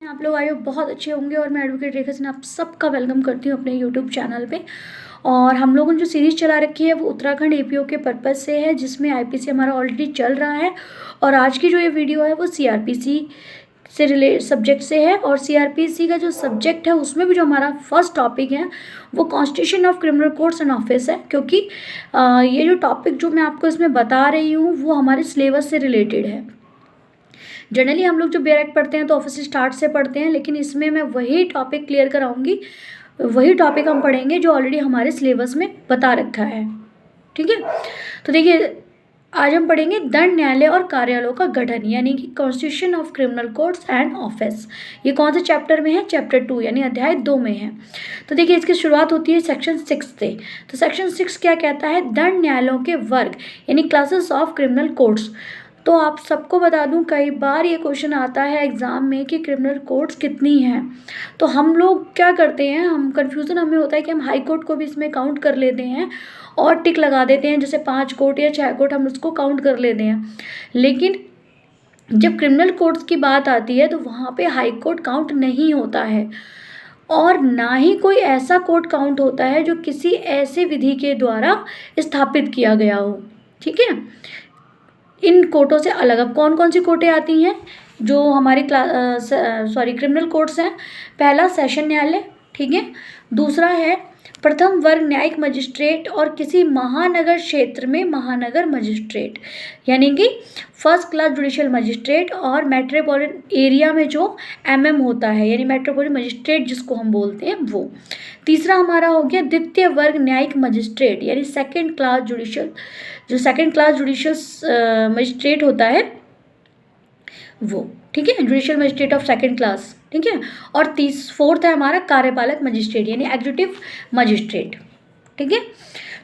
आप लोग आए हो बहुत अच्छे होंगे और मैं एडवोकेट रेखा सिन्हा आप सबका वेलकम करती हूँ अपने यूट्यूब चैनल पे। और हम लोगों ने जो सीरीज़ चला रखी है वो उत्तराखंड एपीओ के पर्पज़ से है, जिसमें आईपीसी हमारा ऑलरेडी चल रहा है। और आज की जो ये वीडियो है वो सीआरपीसी से सब्जेक्ट से है। और सीआरपीसी का जो सब्जेक्ट है उसमें भी जो हमारा फर्स्ट टॉपिक है वो constitution of criminal courts and office है, क्योंकि ये जो टॉपिक जो मैं आपको इसमें बता रही हूँ वो हमारे सिलेबस से रिलेटेड है। जनरली हम लोग जो बेरेक्ट पढ़ते हैं तो ऑफिस स्टार्ट से पढ़ते हैं, लेकिन इसमें मैं वही टॉपिक क्लियर कराऊंगी, वही टॉपिक हम पढ़ेंगे जो ऑलरेडी हमारे सिलेबस में बता रखा है। ठीक है, तो देखिए आज हम पढ़ेंगे दंड न्यायालय और कार्यालयों का गठन, यानी कि constitution of criminal courts and office. ये कौन से चैप्टर में है? चैप्टर 2 यानी अध्याय 2 में है। तो देखिए इसकी शुरुआत होती है सेक्शन 6 से। तो सेक्शन 6 क्या कहता है? दंड न्यायालयों के वर्ग यानी क्लासेस ऑफ क्रिमिनल कोर्ट्स। तो आप सबको बता दूं, कई बार ये क्वेश्चन आता है एग्जाम में कि क्रिमिनल कोर्ट्स कितनी हैं। तो हम लोग क्या करते हैं, हम कन्फ्यूज़न हमें होता है कि हम हाई कोर्ट को भी इसमें काउंट कर लेते हैं और टिक लगा देते हैं, जैसे 5 कोर्ट या 6 कोर्ट हम उसको काउंट कर लेते हैं। लेकिन जब क्रिमिनल कोर्ट्स की बात आती है तो वहाँ पे हाई कोर्ट काउंट नहीं होता है, और ना ही कोई ऐसा कोर्ट काउंट होता है जो किसी ऐसे विधि के द्वारा स्थापित किया गया हो। ठीक है, इन कोर्टों से अलग अब कौन कौन सी कोर्टें आती हैं जो हमारे क्रिमिनल कोर्ट्स हैं? पहला सेशन न्यायालय, ठीक है। दूसरा है प्रथम वर्ग न्यायिक मजिस्ट्रेट और किसी महानगर क्षेत्र में महानगर मजिस्ट्रेट, यानी कि फर्स्ट क्लास जुडिशियल मजिस्ट्रेट, और मेट्रोपॉलिटन एरिया में जो एमएम होता है यानी मेट्रोपॉलिटन मजिस्ट्रेट जिसको हम बोलते हैं वो। तीसरा हमारा हो गया द्वितीय वर्ग न्यायिक मजिस्ट्रेट यानी सेकंड क्लास जुडिशियल, जो सेकंड क्लास जुडिशियल मजिस्ट्रेट होता है वो। ठीक है, judicial magistrate of second class. ठीक है, और फोर्थ है हमारा कार्यपालक मजिस्ट्रेट यानी एग्जीक्यूटिव मजिस्ट्रेट। ठीक है,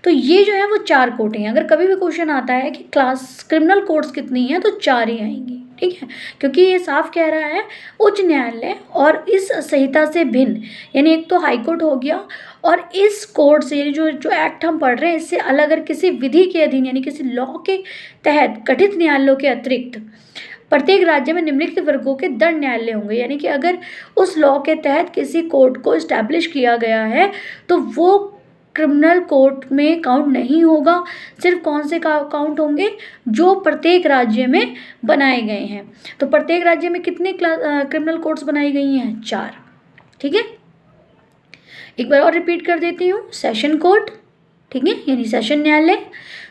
तो ये जो है वो 4 कोर्ट हैं। अगर कभी भी क्वेश्चन आता है कि क्रिमिनल कोर्ट्स कितनी हैं तो 4 ही आएंगी। ठीक है, क्योंकि ये साफ कह रहा है उच्च न्यायालय और इस संहिता से भिन्न, यानी एक तो हाई कोर्ट हो गया और इस कोर्ट से जो एक्ट हम पढ़ रहे हैं इससे अलग अगर किसी विधि के अधीन यानी किसी लॉ के तहत गठित न्यायालयों के अतिरिक्त प्रत्येक राज्य में निम्नलिखित वर्गों के दंड न्यायालय होंगे। यानी कि अगर उस लॉ के तहत किसी कोर्ट को इस्टेब्लिश किया गया है तो वो क्रिमिनल कोर्ट में काउंट नहीं होगा। सिर्फ कौन से काउंट होंगे? जो प्रत्येक राज्य में बनाए गए हैं। तो प्रत्येक राज्य में कितने क्रिमिनल कोर्ट्स बनाई गई हैं? 4। ठीक है, एक बार और रिपीट कर देती हूँ। सेशन कोर्ट, ठीक है, यानी सेशन न्यायालय।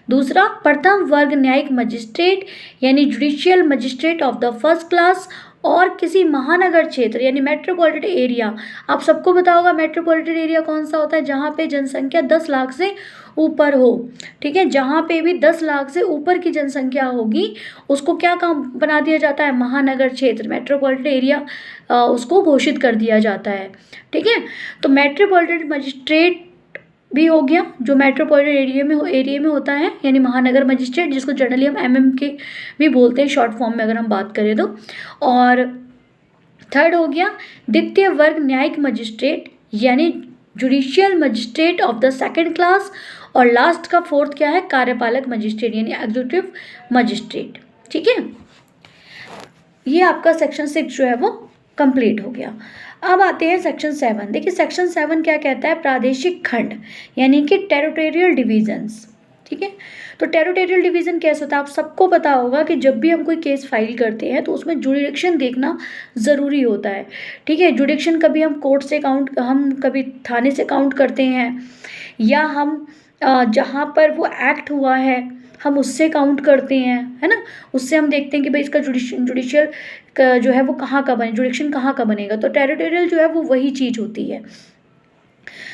दूसरा प्रथम वर्ग न्यायिक मजिस्ट्रेट यानी judicial magistrate of the first class, और किसी महानगर क्षेत्र यानी मेट्रोपॉलिटन एरिया। आप सबको पता होगा मेट्रोपॉलिटन एरिया कौन सा होता है? जहाँ पे जनसंख्या 10 लाख से ऊपर हो। ठीक है, जहाँ पे भी 10 लाख से ऊपर की जनसंख्या होगी उसको क्या काम बना दिया जाता है? महानगर क्षेत्र, मेट्रोपॉलिटन एरिया उसको घोषित कर दिया जाता है। ठीक है, तो मेट्रोपॉलिटन मजिस्ट्रेट भी हो गया जो मेट्रोपॉलिटन एरिया में होता है यानी महानगर मजिस्ट्रेट, जिसको जनरली हम एमएम के भी बोलते हैं शॉर्ट फॉर्म में अगर हम बात करें तो। और थर्ड हो गया द्वितीय वर्ग न्यायिक मजिस्ट्रेट यानी judicial magistrate of the second class, और लास्ट का फोर्थ क्या है? कार्यपालक मजिस्ट्रेट यानी एग्जीक्यूटिव मजिस्ट्रेट। ठीक है, ये आपका सेक्शन 6 जो है वो कंप्लीट हो गया। अब आते हैं सेक्शन 7। देखिए सेक्शन 7 क्या कहता है? प्रादेशिक खंड यानी कि टेरिटोरियल डिविजन्स। ठीक है, तो टेरिटोरियल डिवीजन कैसे होता है? आप सबको पता होगा कि जब भी हम कोई केस फाइल करते हैं तो उसमें जुडिक्शन देखना ज़रूरी होता है। ठीक है, जुडिक्शन कभी हम कोर्ट से काउंट, हम कभी थाने से काउंट करते हैं, या हम जहाँ पर वो एक्ट हुआ है हम उससे काउंट करते हैं, है ना। उससे हम देखते हैं कि भाई इसका जुडिशियल का जो है वो कहाँ का बने, जुडिक्शन कहाँ का बनेगा। तो टेरिटोरियल जो है वो वही चीज़ होती है।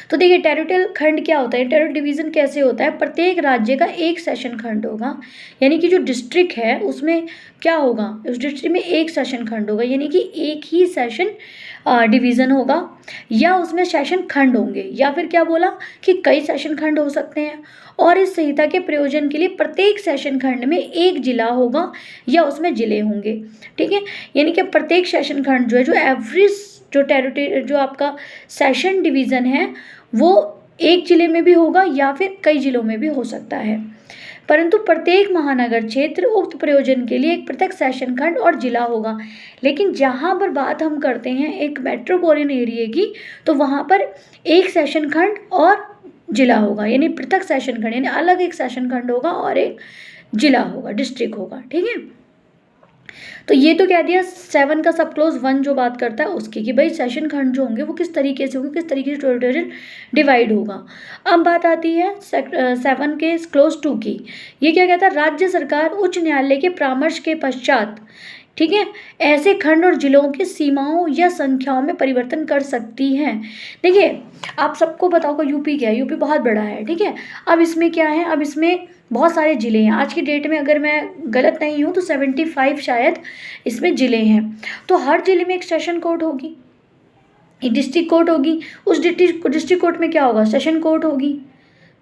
तो देखिए टेरिटोरियल खंड क्या होता है, टेरिटोरियल डिवीज़न कैसे होता है? प्रत्येक राज्य का एक सेशन खंड होगा, यानी कि जो डिस्ट्रिक्ट है उसमें क्या होगा? उस डिस्ट्रिक्ट में एक सेशन खंड होगा, यानी कि एक ही सेशन डिवीज़न होगा, या उसमें सेशन खंड होंगे, या फिर क्या बोला कि कई सेशन खंड हो सकते हैं। और इस संहिता के प्रयोजन के लिए प्रत्येक सेशन खंड में एक जिला होगा या उसमें जिले होंगे। ठीक है, यानी कि प्रत्येक सेशन खंड जो है, जो एवरेज जो टेरिटरी जो आपका सेशन डिवीज़न है वो एक जिले में भी होगा या फिर कई जिलों में भी हो सकता है। परंतु प्रत्येक महानगर क्षेत्र उक्त प्रयोजन के लिए एक पृथक सेशन खंड और जिला होगा। लेकिन जहाँ पर बात हम करते हैं एक मेट्रोपॉलिटन एरिया की, तो वहाँ पर एक सेशन खंड और जिला होगा, यानी पृथक सेशन खंड, यानी अलग एक सेशन खंड होगा और एक जिला होगा, डिस्ट्रिक्ट होगा। ठीक है, तो ये तो कह दिया 7 का सब क्लोज 1 जो बात करता है उसकी, कि भाई सेशन खंड जो होंगे वो किस तरीके से होंगे, किस तरीके से टेरिटोरियल डिवाइड होगा। अब बात आती है 7 के क्लोज 2 की। ये क्या कहता है, राज्य सरकार उच्च न्यायालय के परामर्श के पश्चात, ठीक है, ऐसे खंड और जिलों की सीमाओं या संख्याओं में परिवर्तन कर सकती है। देखिए आप सबको पता होगा यूपी क्या है, यूपी बहुत बड़ा है। ठीक है, अब इसमें क्या है, अब इसमें बहुत सारे ज़िले हैं। आज की डेट में अगर मैं गलत नहीं हूँ तो 75 शायद इसमें ज़िले हैं। तो हर ज़िले में एक सेशन कोर्ट होगी, एक डिस्ट्रिक्ट कोर्ट होगी। उस डिस्ट्रिक्ट कोर्ट में क्या होगा, सेशन कोर्ट होगी।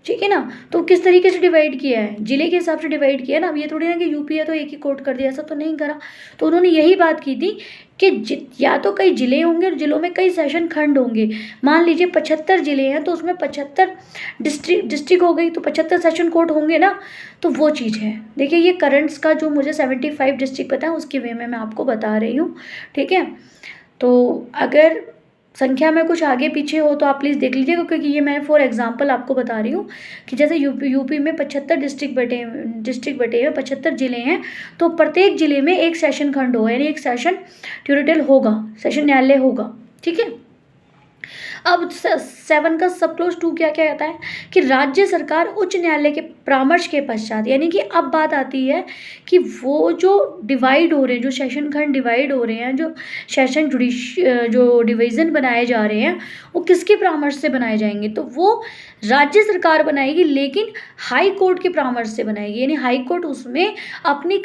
ठीक है ना, तो किस तरीके से डिवाइड किया है, जिले के हिसाब से डिवाइड किया ना। अब ये थोड़ी ना कि यूपी है तो एक ही कोर्ट कर दिया, ऐसा तो नहीं करा। तो उन्होंने यही बात की थी कि या तो कई जिले होंगे और जिलों में कई सेशन खंड होंगे। मान लीजिए 75 जिले हैं तो उसमें 75 डिस्ट्रिक्ट हो गई, तो 75 सेशन कोर्ट होंगे ना। तो वो चीज़ है। देखिए ये करंट्स का जो मुझे 75 डिस्ट्रिक्ट पता है उसके वे में मैं आपको बता रही हूँ। ठीक है, तो अगर संख्या में कुछ आगे पीछे हो तो आप प्लीज़ देख लीजिएगा, क्योंकि ये मैं फॉर एग्जांपल आपको बता रही हूँ कि जैसे यूपी में 75 डिस्ट्रिक्ट बटे हुए 75 ज़िले हैं, तो प्रत्येक ज़िले में एक सेशन खंड होगा, यानी एक सेशन टेरिटोरियल होगा, सेशन न्यायालय होगा। ठीक है, अब 7 का सब क्लोज 2 क्या क्या कहता है कि राज्य सरकार उच्च न्यायालय के परामर्श के पश्चात, यानी कि अब बात आती है कि वो जो डिवाइड हो रहे हैं, जो सेशन खंड डिवाइड हो रहे हैं, जो सेशन जो डिवीज़न बनाए जा रहे हैं, वो किसके परामर्श से बनाए जाएंगे, तो वो राज्य सरकार बनाएगी, लेकिन हाई कोर्ट के परामर्श से बनाएगी। यानी हाई कोर्ट उसमें अपनी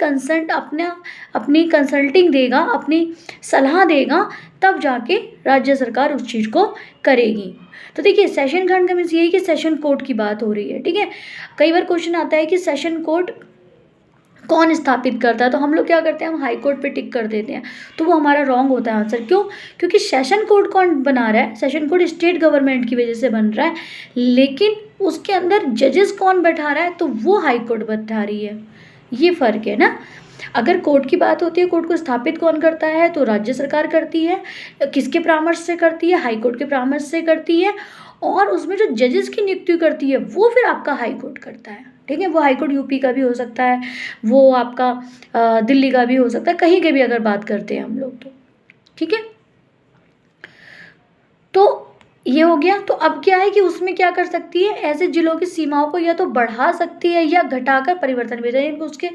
अपनी कंसल्टिंग देगा, अपनी सलाह देगा, तब जाके राज्य सरकार उस चीज़ को करेगी। तो देखिए सेशन खंड का मीन्स यही कि सेशन कोर्ट की बात हो रही है। ठीक है, कई बार क्वेश्चन आता है कि सेशन कोर्ट कौन स्थापित करता है, तो हम लोग क्या करते हैं, हम हाई कोर्ट पे टिक कर देते हैं, तो वो हमारा रॉन्ग होता है आंसर। क्यों, क्योंकि सेशन कोर्ट कौन बना रहा है, सेशन कोर्ट स्टेट गवर्नमेंट की वजह से बन रहा है, लेकिन उसके अंदर जजेस कौन बैठा रहा है, तो वो हाई कोर्ट बैठा रही है। ये फ़र्क है ना। अगर कोर्ट की बात होती है, कोर्ट को स्थापित कौन करता है, तो राज्य सरकार करती है। किसके परामर्श से करती है, हाई कोर्ट के परामर्श से करती है। और उसमें जो जजेस की नियुक्ति करती है वो फिर आपका हाई कोर्ट करता है। ठीक है, वो हाई कोर्ट यूपी का भी हो सकता है, वो आपका दिल्ली का भी हो सकता है, कहीं के भी अगर बात करते हैं हम लोग तो। ठीक है, तो ये हो गया। तो अब क्या है कि उसमें क्या कर सकती है, ऐसे जिलों की सीमाओं को या तो बढ़ा सकती है या घटाकर परिवर्तन भी, यानी उसके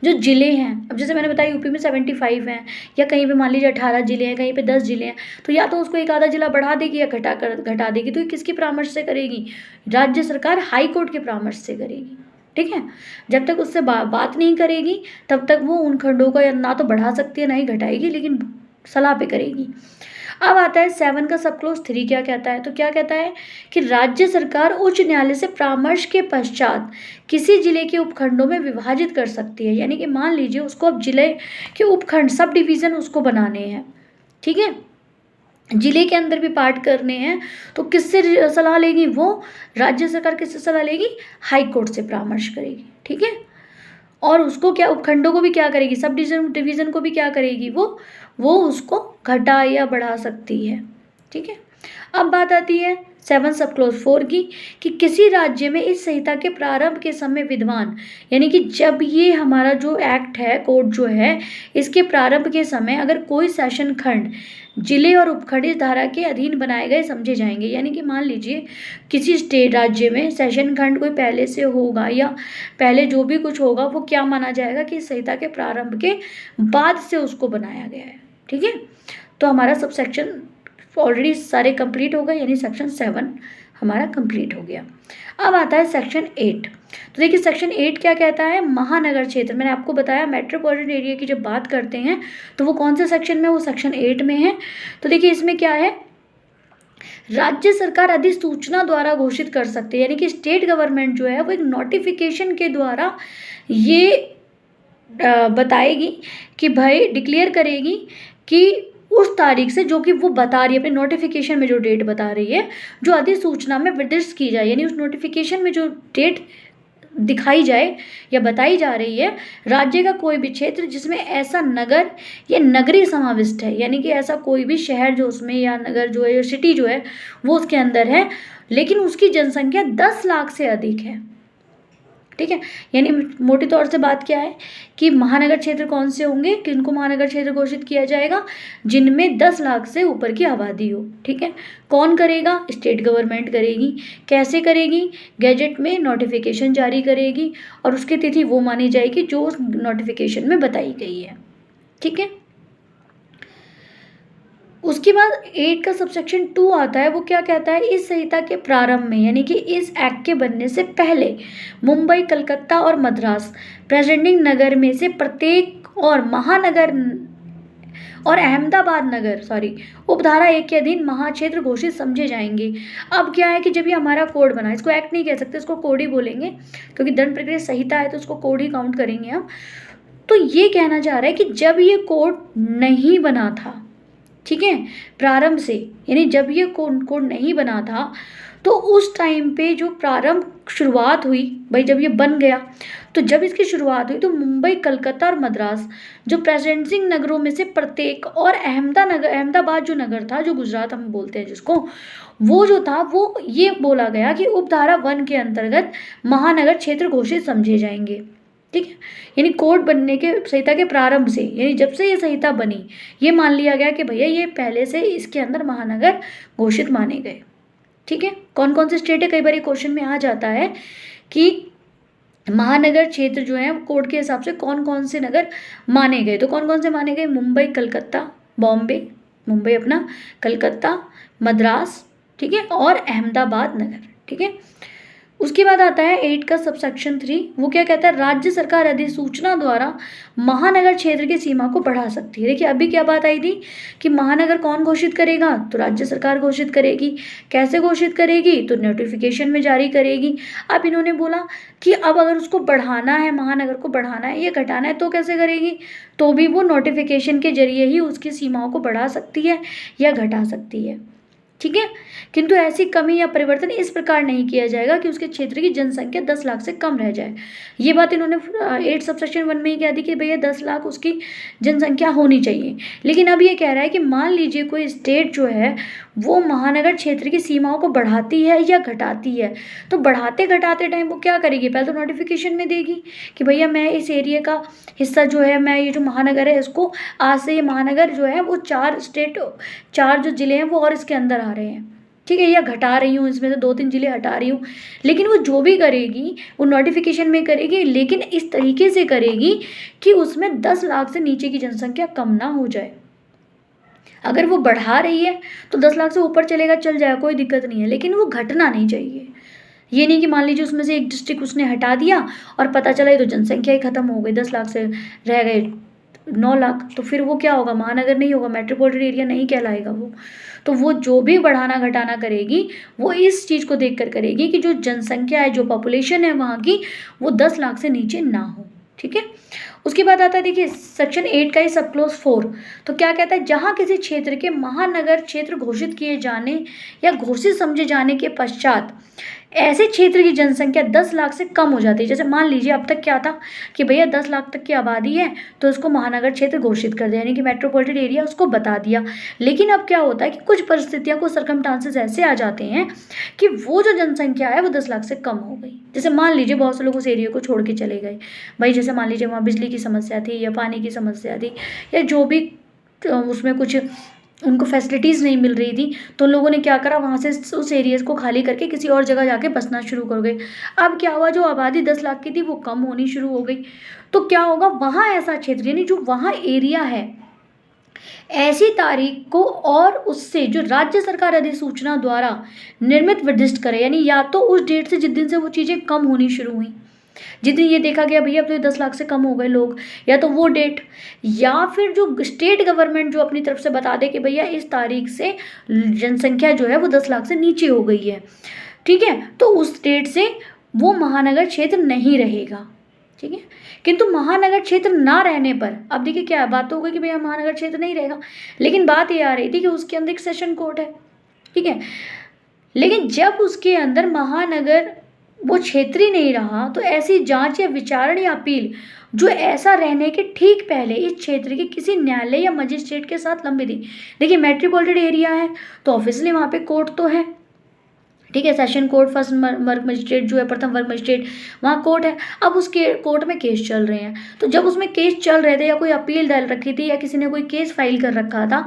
जो जिले हैं, अब जैसे मैंने बताया यूपी में 75 हैं, या कहीं पे मान लीजिए 18 जिले हैं, कहीं पे 10 जिले हैं, तो या तो उसको एक आधा जिला बढ़ा देगी या घटा देगी। तो ये किसके परामर्श से करेगी, राज्य सरकार हाई कोर्ट के परामर्श से करेगी। ठीक है, जब तक उससे बात नहीं करेगी तब तक वो उन खंडों को ना तो बढ़ा सकती है ना ही घटाएगी, लेकिन सलाह पे करेगी। अब आता है 7 का सब क्लोज 3 क्या कहता है, तो क्या कहता है कि राज्य सरकार उच्च न्यायालय से परामर्श के पश्चात किसी जिले के उपखंडों में विभाजित कर सकती है। यानी कि मान लीजिए उसको अब जिले के उपखंड सब डिवीज़न उसको बनाने हैं। ठीक है, जिले के अंदर भी पार्ट करने हैं, तो किससे सलाह लेगी, वो राज्य सरकार किससे सलाह लेगी, हाई कोर्ट से परामर्श करेगी। ठीक है, और उसको क्या, उपखंडों को भी क्या करेगी, सब डिवीज़न को भी क्या करेगी, वो उसको घटा या बढ़ा सकती है। ठीक है, अब बात आती है 7 सब क्लोज 4 की कि किसी राज्य में इस संहिता के प्रारंभ के समय विद्वान, यानी कि जब ये हमारा जो एक्ट है, कोड जो है, इसके प्रारंभ के समय अगर कोई सेशन खंड जिले और उपखंड इस धारा के अधीन बनाए गए समझे जाएंगे। यानी कि मान लीजिए किसी स्टेट राज्य में सेशन खंड कोई पहले से होगा या पहले जो भी कुछ होगा वो क्या माना जाएगा कि इस संहिता के प्रारंभ के बाद से उसको बनाया गया है। ठीक है, तो हमारा सब सेक्शन ऑलरेडी सारे कंप्लीट हो गए, यानी सेक्शन 7 हमारा कंप्लीट हो गया। अब आता है सेक्शन 8। तो देखिए सेक्शन 8 क्या कहता है, महानगर क्षेत्र। मैंने आपको बताया मेट्रोपॉलिटन एरिया की जब बात करते हैं तो वो कौन से सेक्शन में, वो सेक्शन 8 में है। तो देखिए इसमें क्या है, राज्य सरकार अधिसूचना द्वारा घोषित कर सकती है, यानी कि स्टेट गवर्नमेंट जो है वो एक नोटिफिकेशन के द्वारा ये बताएगी कि भाई डिक्लेयर करेगी कि उस तारीख से, जो कि वो बता रही है अपने नोटिफिकेशन में जो डेट बता रही है, जो अधिसूचना में निर्दिष्ट की जाए, यानी उस नोटिफिकेशन में जो डेट दिखाई जाए या बताई जा रही है, राज्य का कोई भी क्षेत्र जिसमें ऐसा नगर या नगरी समाविष्ट है, यानी कि ऐसा कोई भी शहर जो उसमें या नगर जो है या सिटी जो है वो उसके अंदर है, लेकिन उसकी जनसंख्या 10 लाख से अधिक है। ठीक है, यानी मोटे तौर से बात क्या है कि महानगर क्षेत्र कौन से होंगे, किनको महानगर क्षेत्र घोषित किया जाएगा, जिनमें 10 लाख से ऊपर की आबादी हो। ठीक है, कौन करेगा, स्टेट गवर्नमेंट करेगी। कैसे करेगी, गैजेट में नोटिफिकेशन जारी करेगी और उसकी तिथि वो मानी जाएगी जो उस नोटिफिकेशन में बताई गई है। ठीक है, उसके बाद 8 का सबसेक्शन 2 आता है, वो क्या कहता है, इस संहिता के प्रारंभ में यानी कि इस एक्ट के बनने से पहले मुंबई, कलकत्ता और मद्रास प्रेजेंटिंग नगर में से प्रत्येक और महानगर और अहमदाबाद नगर उपधारा 1 के अधीन महाक्षेत्र घोषित समझे जाएंगे। अब क्या है कि जब ये हमारा कोड बना, इसको एक्ट नहीं कह सकते, इसको कोड ही बोलेंगे क्योंकि दंड प्रक्रिया संहिता है तो उसको कोड ही काउंट करेंगे हम। तो ये कहना चाह रहा है कि जब ये कोड नहीं बना था, ठीक है, प्रारंभ से, यानी जब ये कोड नहीं बना था तो उस टाइम पे जो प्रारंभ शुरुआत हुई, भाई जब ये बन गया तो जब इसकी शुरुआत हुई तो मुंबई, कलकत्ता और मद्रास जो प्रेजेंटिंग नगरों में से प्रत्येक और अहमदाबाद जो नगर था, जो गुजरात हम बोलते हैं जिसको, वो जो था वो ये बोला गया कि उपधारा 1 के अंतर्गत महानगर क्षेत्र घोषित समझे जाएंगे। ठीक है, यानी कोड बनने के संहिता के प्रारंभ से, यानी जब से ये संहिता बनी, ये मान लिया गया कि भैया ये पहले से इसके अंदर महानगर घोषित माने गए। ठीक है, कौन कौन से स्टेट है, कई बार क्वेश्चन में आ जाता है कि महानगर क्षेत्र जो है कोड के हिसाब से कौन कौन से नगर माने गए, तो कौन कौन से माने गए, मुंबई, कलकत्ता, बॉम्बे, मुंबई अपना, कलकत्ता, मद्रास, ठीक है, और अहमदाबाद नगर। ठीक है, उसके बाद आता है 8 का सबसेक्शन 3, वो क्या कहता है, राज्य सरकार अधिसूचना द्वारा महानगर क्षेत्र की सीमा को बढ़ा सकती है। देखिए अभी क्या बात आई थी कि महानगर कौन घोषित करेगा, तो राज्य सरकार घोषित करेगी। कैसे घोषित करेगी, तो नोटिफिकेशन में जारी करेगी। अब इन्होंने बोला कि अब अगर उसको बढ़ाना है, महानगर को बढ़ाना है या घटाना है तो कैसे करेगी, तो भी वो नोटिफिकेशन के जरिए ही उसकी सीमाओं को बढ़ा सकती है या घटा सकती है। ठीक है, किंतु ऐसी कमी या परिवर्तन इस प्रकार नहीं किया जाएगा कि उसके क्षेत्र की जनसंख्या 10 लाख से कम रह जाए। ये बात इन्होंने 8 सबसेक्शन 1 में ही कह दी कि भैया 10 लाख उसकी जनसंख्या होनी चाहिए। लेकिन अब ये कह रहा है कि मान लीजिए कोई स्टेट जो है वो महानगर क्षेत्र की सीमाओं को बढ़ाती है या घटाती है, तो बढ़ाते घटाते टाइम वो क्या करेगी, पहले तो नोटिफिकेशन में देगी कि भैया मैं इस एरिया का हिस्सा जो है, मैं ये जो महानगर है इसको आज से, ये महानगर जो है वो 4 जो जिले हैं वो और इसके अंदर आ रहे हैं। ठीक है, या घटा रही हूँ, इसमें से 2-3 जिले हटा रही हूँ, लेकिन वो जो भी करेगी वो नोटिफिकेशन में करेगी, लेकिन इस तरीके से करेगी कि उसमें 10 लाख से नीचे की जनसंख्या कम ना हो जाए। अगर वो बढ़ा रही है तो 10 लाख से ऊपर चलेगा, चल जाएगा, कोई दिक्कत नहीं है, लेकिन वो घटना नहीं चाहिए। ये नहीं कि मान लीजिए उसमें से एक डिस्ट्रिक्ट उसने हटा दिया और पता चला ये तो जनसंख्या ही खत्म हो गई, 10 लाख से रह गए 9 लाख, तो फिर वो क्या होगा, महानगर नहीं होगा, मेट्रोपॉलिटन एरिया नहीं कहलाएगा वो। तो वो जो भी बढ़ाना घटाना करेगी वो इस चीज़ को देख कर करेगी कि जो जनसंख्या है, जो पॉपुलेशन है वहाँ की, वो 10 लाख से नीचे ना हो। ठीक है, उसके बाद आता है देखिए सेक्शन 8 का ही सब क्लोज 4, तो क्या कहता है, जहाँ किसी क्षेत्र के महानगर क्षेत्र घोषित किए जाने या घोषित समझे जाने के पश्चात ऐसे क्षेत्र की जनसंख्या 10 लाख से कम हो जाती है। जैसे मान लीजिए अब तक क्या था कि भैया 10 लाख तक की आबादी है तो उसको महानगर क्षेत्र घोषित कर दिया, यानी कि मेट्रोपॉलिटन एरिया उसको बता दिया। लेकिन अब क्या होता है कि कुछ परिस्थितियां, कुछ सर्कमस्टांसेस ऐसे आ जाते हैं कि वो जो जनसंख्या है वो 10 लाख से कम हो गई। जैसे मान लीजिए बहुत से लोग उस एरिया को छोड़ के चले गए, भाई जैसे मान लीजिए वहाँ बिजली की समस्या थी या पानी की समस्या थी या जो भी उसमें कुछ उनको फैसिलिटीज़ नहीं मिल रही थी, तो उन लोगों ने क्या करा, वहाँ से उस एरियाज़ को खाली करके किसी और जगह जाके बसना शुरू कर गए। अब क्या हुआ, जो आबादी 10 लाख की थी वो कम होनी शुरू हो गई, तो क्या होगा, वहाँ ऐसा क्षेत्र यानी जो वहाँ एरिया है ऐसी तारीख को और उससे जो राज्य सरकार अधिसूचना द्वारा निर्मित निर्दिष्ट करे, यानी या तो उस डेट से जिस दिन से वो चीज़ें कम होनी शुरू हुई, जिस दिन ये देखा गया भैया अब तो ये 10 लाख से कम हो गए लोग, या तो वो डेट, या फिर जो स्टेट गवर्नमेंट जो अपनी तरफ से बता दे कि भैया इस तारीख से जनसंख्या जो है वो 10 लाख से नीचे हो गई है। ठीक है, तो उस डेट से वो महानगर क्षेत्र नहीं रहेगा। ठीक है, किंतु महानगर क्षेत्र ना रहने पर, अब देखिए क्या बात तो हो गई कि भैया महानगर क्षेत्र नहीं रहेगा, लेकिन बात ये आ रही थी कि उसके अंदर एक सेशन कोड है। ठीक है, लेकिन जब उसके अंदर महानगर वो क्षेत्रीय नहीं रहा तो ऐसी जांच या विचारण या अपील जो ऐसा रहने के ठीक पहले इस क्षेत्र के किसी न्यायालय या मजिस्ट्रेट के साथ लंबित थी। देखिए मेट्रोपॉलिटन एरिया है तो ऑब्वियसली वहाँ पे कोर्ट तो है, ठीक है, सेशन कोर्ट, फर्स्ट वर्ग मजिस्ट्रेट जो है, प्रथम वर्ग मजिस्ट्रेट, वहाँ कोर्ट है। अब उसके कोर्ट में केस चल रहे हैं, तो जब उसमें केस चल रहे थे या कोई अपील डाल रखी थी या किसी ने कोई केस फाइल कर रखा था,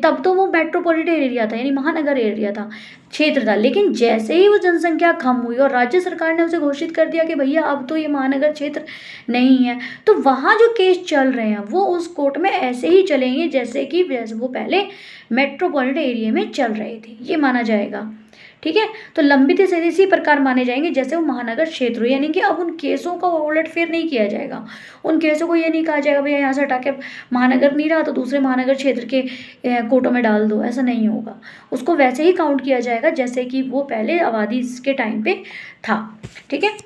तब तो वो मेट्रोपॉलिटन एरिया था, यानी महानगर एरिया था, क्षेत्र था। लेकिन जैसे ही वो जनसंख्या कम हुई और राज्य सरकार ने उसे घोषित कर दिया कि भैया अब तो ये महानगर क्षेत्र नहीं है, तो वहाँ जो केस चल रहे हैं वो उस कोर्ट में ऐसे ही चलेंगे जैसे कि वो पहले मेट्रोपॉलिटन एरिया में चल रहे थे, ये माना जाएगा। ठीक है, तो लंबित इसी प्रकार माने जाएंगे जैसे वो महानगर क्षेत्र हो, यानी कि अब उन केसों का उलटफेर नहीं किया जाएगा। उन केसों को ये नहीं कहा जाएगा भैया यहाँ से हटा के महानगर नहीं रहा तो दूसरे महानगर क्षेत्र के कोर्टों में डाल दो, ऐसा नहीं होगा। उसको वैसे ही काउंट किया जाएगा जैसे कि वो पहले आबादी के टाइम पे था। ठीक है,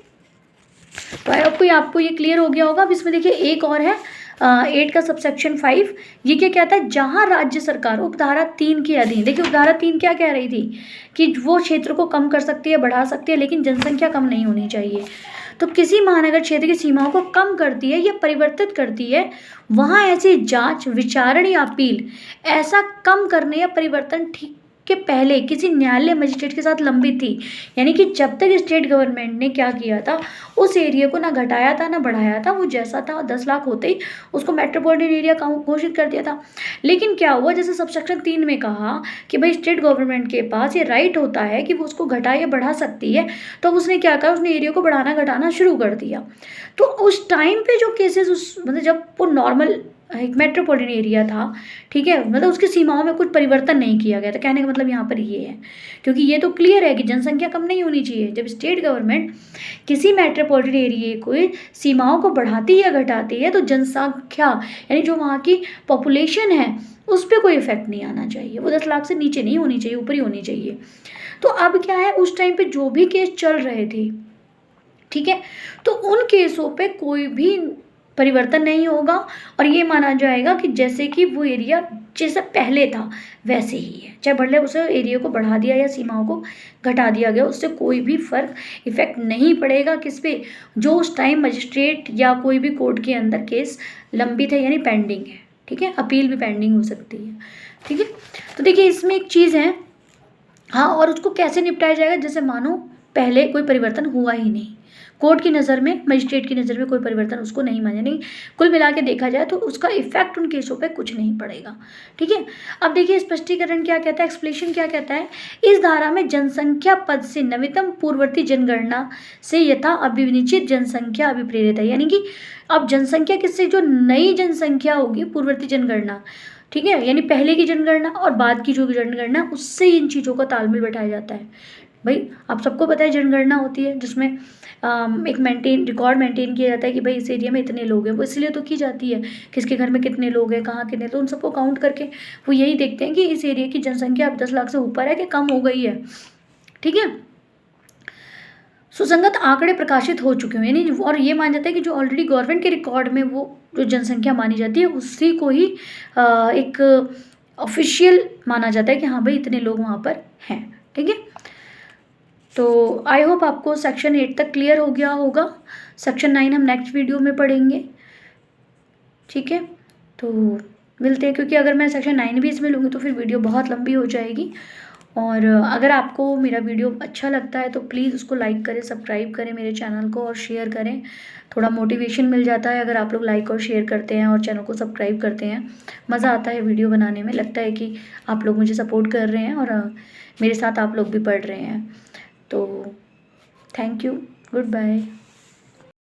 तो आपको ये क्लियर हो गया होगा। अब इसमें देखिए एक और है 8 का सबसेक्शन 5, ये क्या कहता है, जहां राज्य सरकार उपधारा 3 के अधीन, देखिए उपधारा 3 क्या कह रही थी कि वो क्षेत्र को कम कर सकती है, बढ़ा सकती है, लेकिन जनसंख्या कम नहीं होनी चाहिए। तो किसी महानगर क्षेत्र की सीमाओं को कम करती है या परिवर्तित करती है, वहां ऐसी जांच, विचारण या अपील ऐसा कम करने या परिवर्तन ठीक के पहले किसी न्यायालय मजिस्ट्रेट के साथ लंबित थी। यानी कि जब तक स्टेट गवर्नमेंट ने क्या किया था, उस एरिया को ना घटाया था ना बढ़ाया था, वो जैसा था 10 लाख होते ही उसको मेट्रोपॉलिटन एरिया घोषित कर दिया था। लेकिन क्या हुआ, जैसे सबसेक्शन 3 में कहा कि भाई स्टेट गवर्नमेंट के पास ये राइट होता है कि वो उसको घटा या बढ़ा सकती है, तो उसने क्या कहा, उसने एरिया को बढ़ाना घटाना शुरू कर दिया। तो उस टाइम पे जो केसेस मतलब जब वो नॉर्मल एक मेट्रोपॉलिटन एरिया था, ठीक है, मतलब उसकी सीमाओं में कुछ परिवर्तन नहीं किया गया था, कहने का मतलब यहाँ पर ये है, क्योंकि ये तो क्लियर है कि जनसंख्या कम नहीं होनी चाहिए। जब स्टेट गवर्नमेंट किसी मेट्रोपॉलिटन एरिया को सीमाओं को बढ़ाती या घटाती है तो जनसंख्या यानी जो वहाँ की पॉपुलेशन है उस पर कोई इफेक्ट नहीं आना चाहिए, वो 10 लाख से नीचे नहीं होनी चाहिए, ऊपर ही होनी चाहिए। तो अब क्या है, उस टाइम पे जो भी केस चल रहे थे, ठीक है, तो उन केसों पे कोई भी परिवर्तन नहीं होगा और ये माना जाएगा कि जैसे कि वो एरिया जैसा पहले था वैसे ही है, चाहे भले उस एरिया को बढ़ा दिया या सीमाओं को घटा दिया गया, उससे कोई भी फर्क इफेक्ट नहीं पड़ेगा किस पे, जो उस टाइम मजिस्ट्रेट या कोई भी कोर्ट के अंदर केस लंबित है यानी पेंडिंग है। ठीक है, अपील भी पेंडिंग हो सकती है। ठीक है, तो देखिए इसमें एक चीज़ है, हाँ, और उसको कैसे निपटाया जाएगा, जैसे मानो पहले कोई परिवर्तन हुआ ही नहीं, कोर्ट की नज़र में, मजिस्ट्रेट की नज़र में कोई परिवर्तन उसको नहीं माने, नहीं, कुल मिला के देखा जाए तो उसका इफेक्ट उन केसों पे कुछ नहीं पड़ेगा। ठीक है, अब देखिए स्पष्टीकरण क्या कहता है, एक्सप्लेनेशन क्या कहता है, इस धारा में जनसंख्या पद से नवीनतम पूर्ववर्ती जनगणना से यथा अभिनिश्चित जनसंख्या अभिप्रेरित है, यानी कि अब जनसंख्या किससे, जो नई जनसंख्या होगी पूर्ववर्ती जनगणना, ठीक है, यानी पहले की जनगणना और बाद की जो जनगणना, उससे इन चीज़ों का तालमेल बैठाया जाता है। भाई आप सबको पता है जनगणना होती है जिसमें एक रिकॉर्ड मेंटेन किया जाता है कि भाई इस एरिया में इतने लोग हैं, वो इसलिए तो की जाती है, किसके घर में कितने लोग हैं, कहाँ कितने, तो उन सबको काउंट करके वो यही देखते हैं कि इस एरिया की जनसंख्या अब 10 लाख से ऊपर है कि कम हो गई है। ठीक है, सुसंगत आंकड़े प्रकाशित हो चुके हैं, यानी और ये मान जाता है कि जो ऑलरेडी गवर्नमेंट के रिकॉर्ड में वो जो जनसंख्या मानी जाती है उसी को ही एक ऑफिशियल माना जाता है कि हाँ भाई इतने लोग वहाँ पर हैं। ठीक है, तो आई होप आपको सेक्शन 8 तक क्लियर हो गया होगा। सेक्शन 9 हम नेक्स्ट वीडियो में पढ़ेंगे। ठीक है, तो मिलते हैं, क्योंकि अगर मैं सेक्शन 9 भी इसमें लूँगी तो फिर वीडियो बहुत लंबी हो जाएगी। और अगर आपको मेरा वीडियो अच्छा लगता है तो प्लीज़ उसको लाइक करें, सब्सक्राइब करें मेरे चैनल को और शेयर करें, थोड़ा मोटिवेशन मिल जाता है अगर आप लोग लाइक और शेयर करते हैं और चैनल को सब्सक्राइब करते हैं। मज़ा आता है वीडियो बनाने में, लगता है कि आप लोग मुझे सपोर्ट कर रहे हैं और मेरे साथ आप लोग भी पढ़ रहे हैं। तो थैंक यू, गुड बाय।